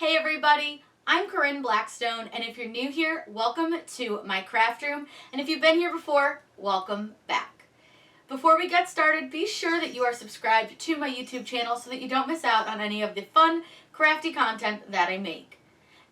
Hey everybody, I'm Corinne Blackstone, and if you're new here, welcome to my craft room, and if you've been here before, welcome back. Before we get started, be sure that you are subscribed to my YouTube channel so that you don't miss out on any of the fun, crafty content that I make.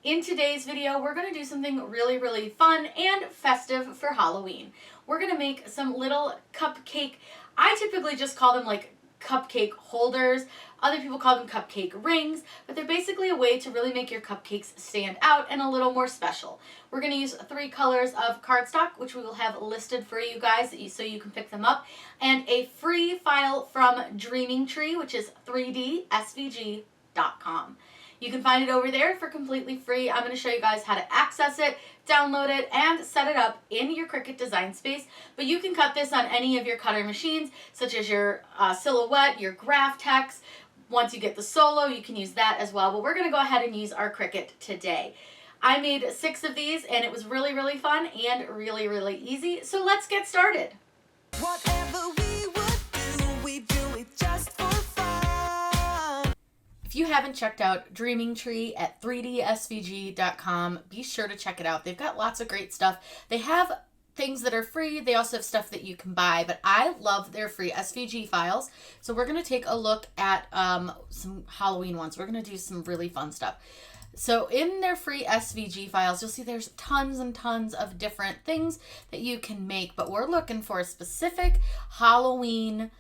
In today's video, we're going to do something really fun and festive for Halloween. We're going to make some little cupcake, I typically just call them like cupcake holders. Other people call them cupcake rings, but they're basically a way to really make your cupcakes stand out and a little more special. We're going to use 3 colors of cardstock, which we will have listed for you guys so you can pick them up, and a free file from DreamingTree, which is 3dsvg.com. You can find it over there for completely free. I'm going to show you guys how to access it, download it, and set it up in your Cricut design space. But you can cut this on any of your cutter machines, such as your Silhouette, your Graphtex. Once you get the Solo, you can use that as well. But we're going to go ahead and use our Cricut today. I made 6 of these, and it was really fun and really easy. So let's get started. Whatever we would do, we do it just for fun. If you haven't checked out DreamingTree at 3dsvg.com, be sure to check it out. They've got lots of great stuff. They have things that are free. They also have stuff that you can buy, but I love their free SVG files. So we're going to take a look at some Halloween ones. We're going to do some really fun stuff. So in their free SVG files, you'll see there's tons and tons of different things that you can make, but we're looking for a specific Halloween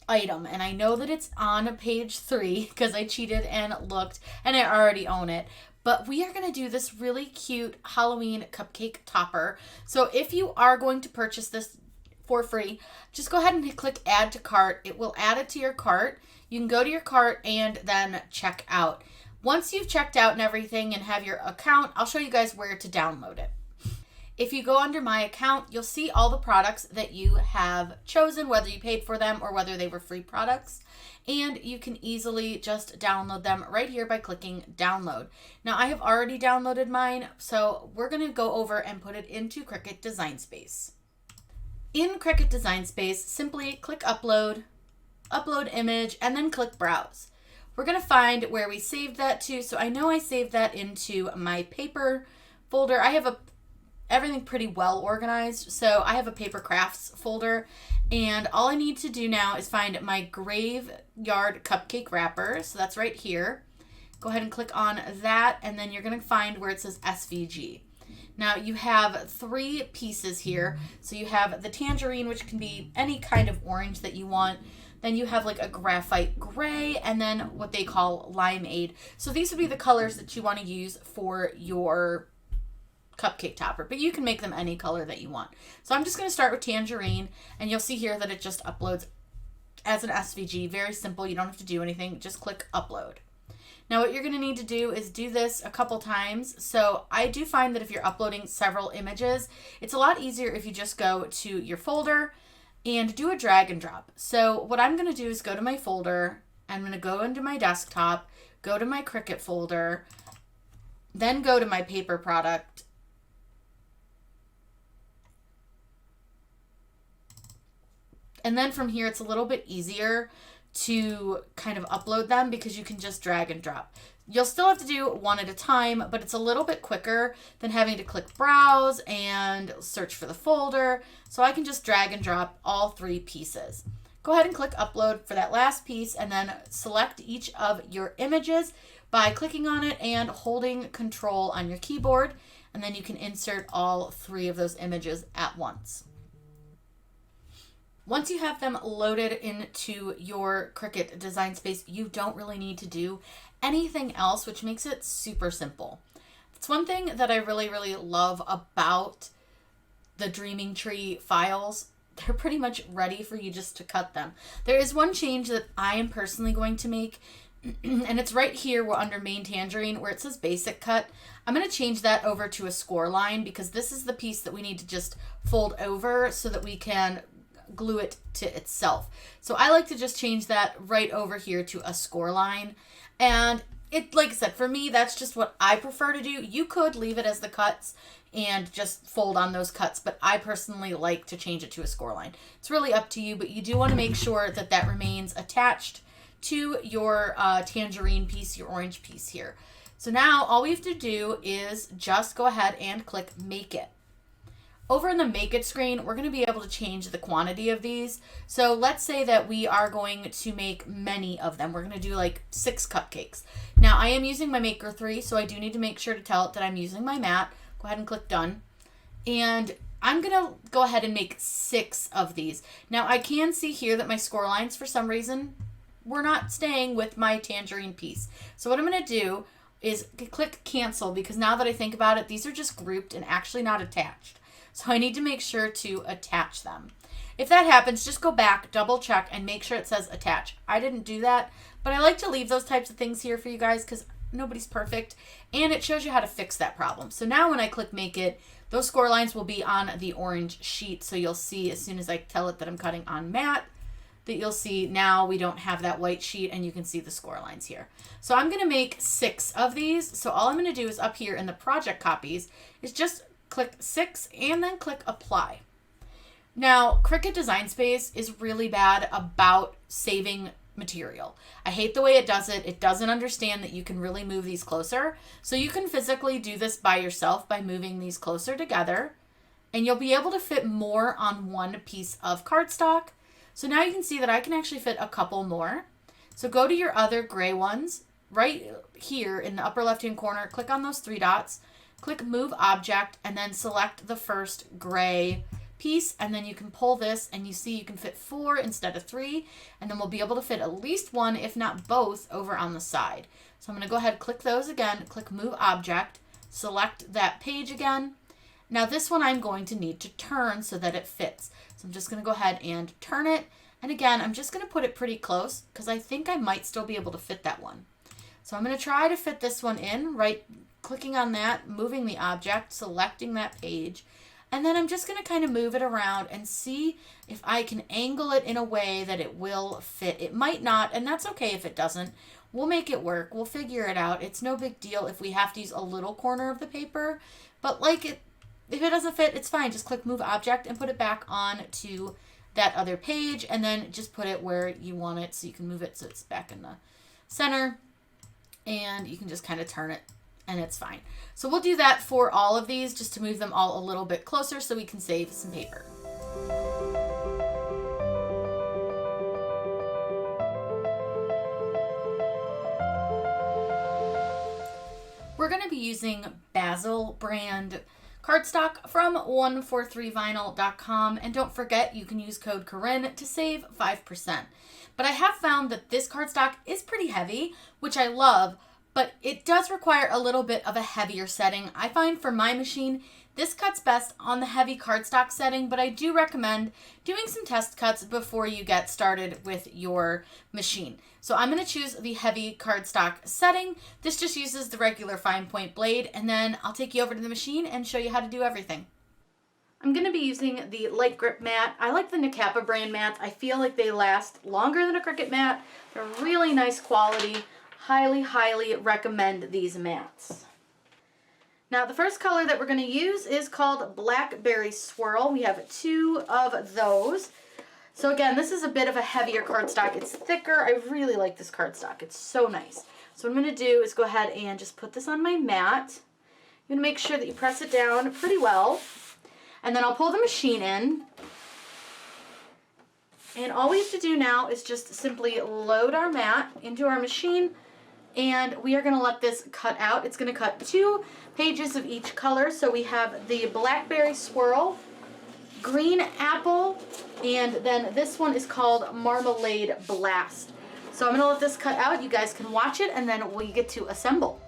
item, and I know that it's on page 3 because I cheated and looked and I already own it. But we are going to do this really cute Halloween cupcake topper. So if you are going to purchase this for free, just go ahead and click add to cart. It will add it to your cart. You can go to your cart and then check out. Once you've checked out and everything and have your account, I'll show you guys where to download it. If you go under my account, you'll see all the products that you have chosen, whether you paid for them or whether they were free products. And you can easily just download them right here by clicking download. Now I have already downloaded mine, so we're going to go over and put it into Cricut Design Space. In Cricut Design Space, simply click upload, upload image, and then click browse. We're going to find where we saved that to. So I know I saved that into my paper folder. I have everything pretty well organized. So I have a paper crafts folder, and all I need to do now is find my graveyard cupcake wrapper. So that's right here. Go ahead and click on that, and then you're going to find where it says SVG. Now you have 3 pieces here. So you have the tangerine, which can be any kind of orange that you want. Then you have like a graphite gray, and then what they call limeade. So these would be the colors that you want to use for your cupcake topper, but you can make them any color that you want. So I'm just going to start with tangerine, and you'll see here that it just uploads as an SVG. Very simple. You don't have to do anything. Just click upload. Now what you're going to need to do is do this a couple times. So I do find that if you're uploading several images, it's a lot easier if you just go to your folder and do a drag and drop. So what I'm going to do is go to my folder. I'm going to go into my desktop, go to my Cricut folder, then go to my paper product, and then from here, it's a little bit easier to kind of upload them because you can just drag and drop. You'll still have to do one at a time, but it's a little bit quicker than having to click browse and search for the folder. So I can just drag and drop all 3 pieces. Go ahead and click upload for that last piece, and then select each of your images by clicking on it and holding Control on your keyboard, and then you can insert all 3 of those images at once. Once you have them loaded into your Cricut Design Space, you don't really need to do anything else, which makes it super simple. It's one thing that I really love about the DreamingTree files. They're pretty much ready for you just to cut them. There is one change that I am personally going to make, and it's right here under main tangerine where it says basic cut. I'm going to change that over to a score line because this is the piece that we need to just fold over so that we can glue it to itself. So I like to just change that right over here to a score line. And it, like I said, for me, that's just what I prefer to do. You could leave it as the cuts and just fold on those cuts, but I personally like to change it to a score line. It's really up to you, but you do want to make sure that that remains attached to your tangerine piece, your orange piece here. So now all we have to do is just go ahead and click Make It. Over in the Make It screen, we're going to be able to change the quantity of these. So let's say that we are going to make many of them. We're going to do like 6 cupcakes. Now I am using my Maker 3, so I do need to make sure to tell it that I'm using my mat. Go ahead and click Done. And I'm going to go ahead and make 6 of these. Now I can see here that my score lines, for some reason, were not staying with my tangerine piece. So what I'm going to do is click Cancel, because now that I think about it, these are just grouped and actually not attached. So I need to make sure to attach them. If that happens, just go back, double check, and make sure it says attach. I didn't do that, but I like to leave those types of things here for you guys because nobody's perfect, and it shows you how to fix that problem. So now when I click Make It, those score lines will be on the orange sheet, so you'll see as soon as I tell it that I'm cutting on matte, that you'll see now we don't have that white sheet, and you can see the score lines here. So I'm going to make 6 of these. So all I'm going to do is up here in the project copies is just click 6 and then click Apply. Now, Cricut Design Space is really bad about saving material. I hate the way it does it. It doesn't understand that you can really move these closer. So you can physically do this by yourself by moving these closer together, and you'll be able to fit more on one piece of cardstock. So now you can see that I can actually fit a couple more. So go to your other gray ones right here in the upper left-hand corner, click on those 3 dots, click Move Object, and then select the first gray piece, and then you can pull this and you see you can fit 4 instead of 3, and then we'll be able to fit at least 1, if not both, over on the side. So I'm going to go ahead, click those again, click Move Object, select that page again. Now this one I'm going to need to turn so that it fits. So I'm just going to go ahead and turn it, and again I'm just going to put it pretty close because I think I might still be able to fit that one. So I'm going to try to fit this one in, right clicking on that, moving the object, selecting that page, and then I'm just going to kind of move it around and see if I can angle it in a way that it will fit. It might not, and that's okay if it doesn't. We'll make it work. We'll figure it out. It's no big deal if we have to use a little corner of the paper, but if it doesn't fit, it's fine. Just click Move Object and put it back on to that other page, and then just put it where you want it so you can move it so it's back in the center, and you can just kind of turn it and it's fine. So we'll do that for all of these just to move them all a little bit closer so we can save some paper. We're going to be using Basil brand cardstock from 143vinyl.com, and don't forget you can use code Corinne to save 5%. But I have found that this cardstock is pretty heavy, which I love, but it does require a little bit of a heavier setting. I find for my machine, this cuts best on the heavy cardstock setting, but I do recommend doing some test cuts before you get started with your machine. So I'm going to choose the heavy cardstock setting. This just uses the regular fine point blade, and then I'll take you over to the machine and show you how to do everything. I'm going to be using the light grip mat. I like the Nakapa brand mats. I feel like they last longer than a Cricut mat. They're really nice quality. Highly, highly recommend these mats. Now the first color that we're going to use is called Blackberry Swirl. We have 2 of those. So again, this is a bit of a heavier cardstock. It's thicker. I really like this cardstock. It's so nice. So what I'm going to do is go ahead and just put this on my mat. You're going to make sure that you press it down pretty well. And then I'll pull the machine in. And all we have to do now is just simply load our mat into our machine, and we are going to let this cut out. It's going to cut 2 pages of each color. So we have the Blackberry Swirl, Green Apple, and then this one is called Marmalade Blast. So I'm going to let this cut out. You guys can watch it, and then we get to assemble.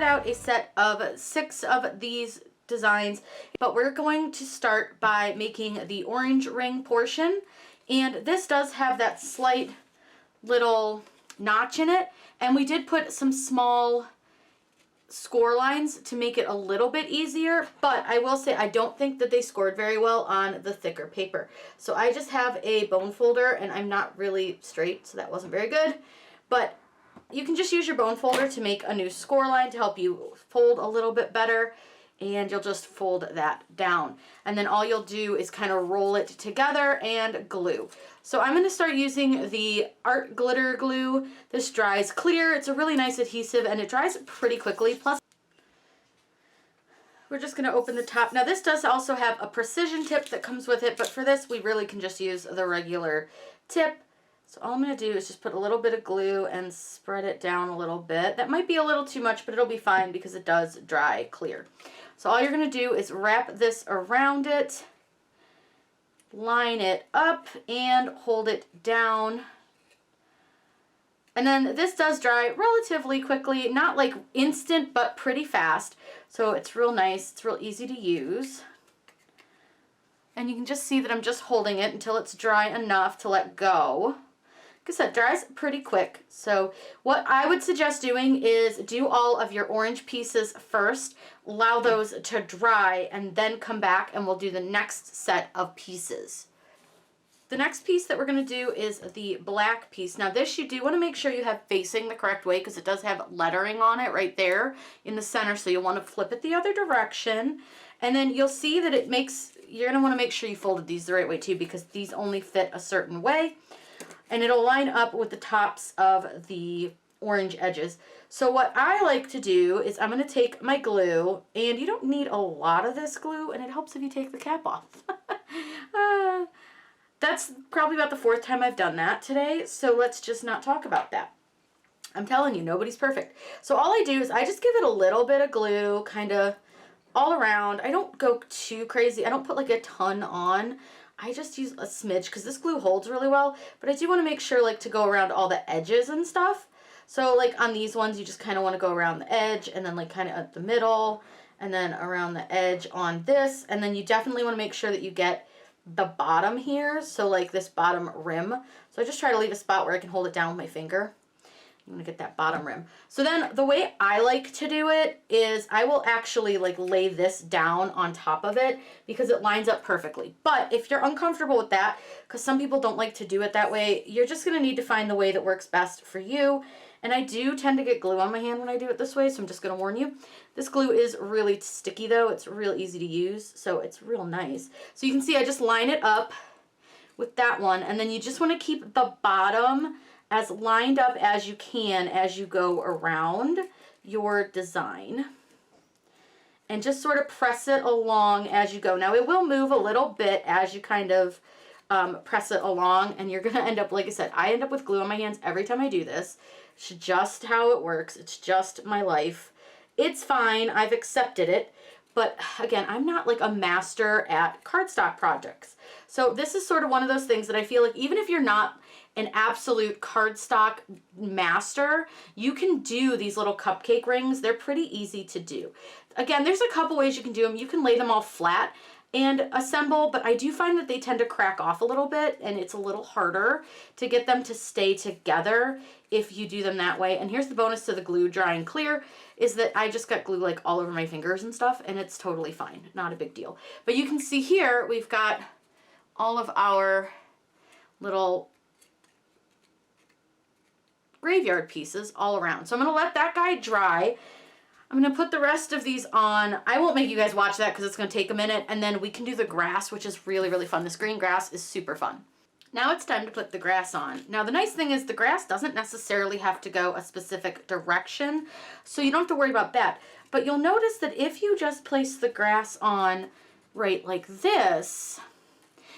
cut out a set of 6 of these designs, but we're going to start by making the orange ring portion. And this does have that slight little notch in it, and we did put some small score lines to make it a little bit easier, but I will say I don't think that they scored very well on the thicker paper. So I just have a bone folder, and I'm not really straight, so that wasn't very good. But you can just use your bone folder to make a new score line to help you fold a little bit better, and you'll just fold that down. And then all you'll do is kind of roll it together and glue. So I'm going to start using the Art Glitter Glue. This dries clear. It's a really nice adhesive, and it dries pretty quickly. Plus, we're just going to open the top. Now this does also have a precision tip that comes with it, but for this we really can just use the regular tip. So all I'm going to do is just put a little bit of glue and spread it down a little bit. That might be a little too much, but it'll be fine because it does dry clear. So all you're going to do is wrap this around it, line it up, and hold it down. And then this does dry relatively quickly, not like instant, but pretty fast. So it's real nice. It's real easy to use. And you can just see that I'm just holding it until it's dry enough to let go. Like I said, dries pretty quick. So what I would suggest doing is do all of your orange pieces first, allow those to dry, and then come back and we'll do the next set of pieces. The next piece that we're going to do is the black piece. Now this you do want to make sure you have facing the correct way because it does have lettering on it right there in the center, so you'll want to flip it the other direction. And then you'll see that it makes, you're going to want to make sure you folded these the right way too, because these only fit a certain way. And it'll line up with the tops of the orange edges. So what I like to do is I'm going to take my glue, and you don't need a lot of this glue, and it helps if you take the cap off. That's probably about the 4th time I've done that today, so let's just not talk about that. I'm telling you, nobody's perfect. So all I do is I just give it a little bit of glue, kind of all around. I don't go too crazy. I don't put like a ton on. I just use a smidge because this glue holds really well, but I do want to make sure like to go around all the edges and stuff. So like on these ones, you just kind of want to go around the edge and then like kind of at the middle and then around the edge on this. And then you definitely want to make sure that you get the bottom here. So like this bottom rim. So I just try to leave a spot where I can hold it down with my finger. I'm going to get that bottom rim. So then the way I like to do it is I will actually like lay this down on top of it because it lines up perfectly. But if you're uncomfortable with that, because some people don't like to do it that way, you're just going to need to find the way that works best for you. And I do tend to get glue on my hand when I do it this way, so I'm just going to warn you. This glue is really sticky though. It's real easy to use, so it's real nice. So you can see I just line it up with that one, and then you just want to keep the bottom as lined up as you can as you go around your design. And just sort of press it along as you go. Now it will move a little bit as you kind of press it along, and you're going to end up, like I said, I end up with glue on my hands every time I do this. It's just how it works. It's just my life. It's fine. I've accepted it. But again, I'm not like a master at cardstock projects. So this is sort of one of those things that I feel like even if you're not an absolute cardstock master, you can do these little cupcake rings. They're pretty easy to do. Again, there's a couple ways you can do them. You can lay them all flat and assemble, but I do find that they tend to crack off a little bit, and it's a little harder to get them to stay together if you do them that way. And here's the bonus to the glue drying clear is that I just got glue like all over my fingers and stuff, and it's totally fine. Not a big deal. But you can see here we've got all of our little graveyard pieces all around. So I'm going to let that guy dry. I'm going to put the rest of these on. I won't make you guys watch that because it's going to take a minute, and then we can do the grass, which is really, really fun. This green grass is super fun. Now it's time to put the grass on. Now the nice thing is the grass doesn't necessarily have to go a specific direction, so you don't have to worry about that. But you'll notice that if you just place the grass on right like this,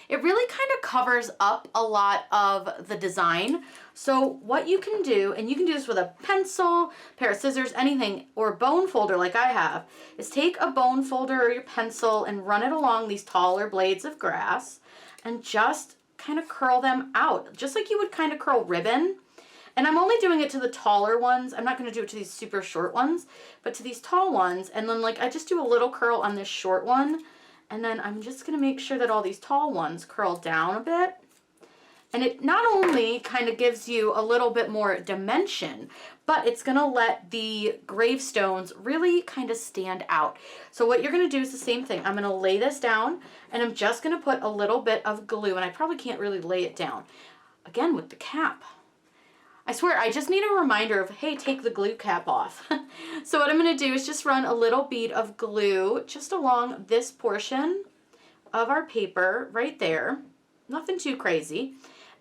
it really kind of covers up a lot of the design. So what you can do, and you can do this with a pencil, pair of scissors, anything, or a bone folder like I have, is take a bone folder or your pencil and run it along these taller blades of grass and just kind of curl them out, just like you would kind of curl ribbon. And I'm only doing it to the taller ones. I'm not going to do it to these super short ones, but to these tall ones. And then like I just do a little curl on this short one. And then I'm just going to make sure that all these tall ones curl down a bit. And it not only kind of gives you a little bit more dimension, but it's going to let the gravestones really kind of stand out. So what you're going to do is the same thing. I'm going to lay this down, and I'm just going to put a little bit of glue, and I probably can't really lay it down. Again, with the cap. I swear, I just need a reminder of, hey, take the glue cap off. So what I'm going to do is just run a little bead of glue just along this portion of our paper right there. Nothing too crazy.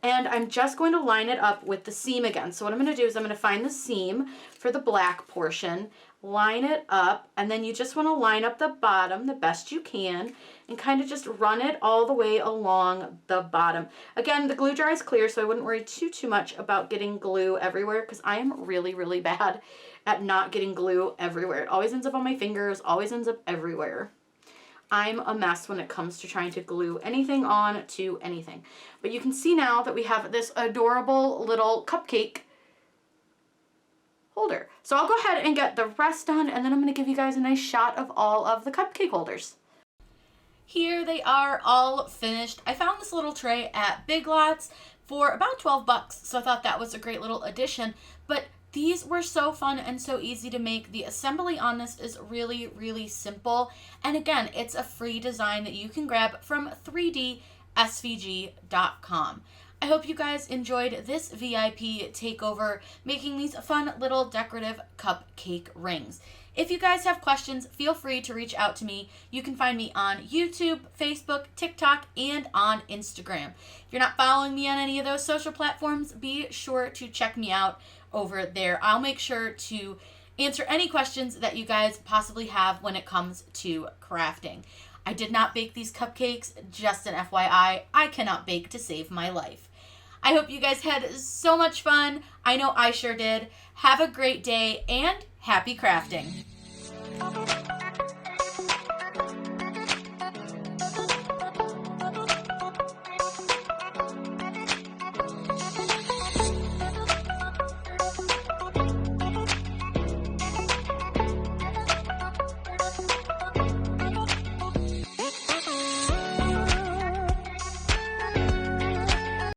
And I'm just going to line it up with the seam again. So what I'm going to do is I'm going to find the seam for the black portion, line it up, and then you just want to line up the bottom the best you can and kind of just run it all the way along the bottom. Again, the glue dries clear, so I wouldn't worry too much about getting glue everywhere, because I am really, really bad at not getting glue everywhere. It always ends up on my fingers, always ends up everywhere. I'm a mess when it comes to trying to glue anything on to anything. But you can see now that we have this adorable little cupcake holder. So I'll go ahead and get the rest done, and then I'm going to give you guys a nice shot of all of the cupcake holders. Here they are all finished. I found this little tray at Big Lots for about 12 bucks, so I thought that was a great little addition. But these were so fun and so easy to make. The assembly on this is really, really simple. And again, it's a free design that you can grab from 3dsvg.com. I hope you guys enjoyed this VIP takeover, making these fun little decorative cupcake rings. If you guys have questions, feel free to reach out to me. You can find me on YouTube, Facebook, TikTok, and on Instagram. If you're not following me on any of those social platforms, be sure to check me out over there. I'll make sure to answer any questions that you guys possibly have when it comes to crafting. I did not bake these cupcakes, just an FYI. I cannot bake to save my life. I hope you guys had so much fun. I know I sure did. Have a great day and happy crafting.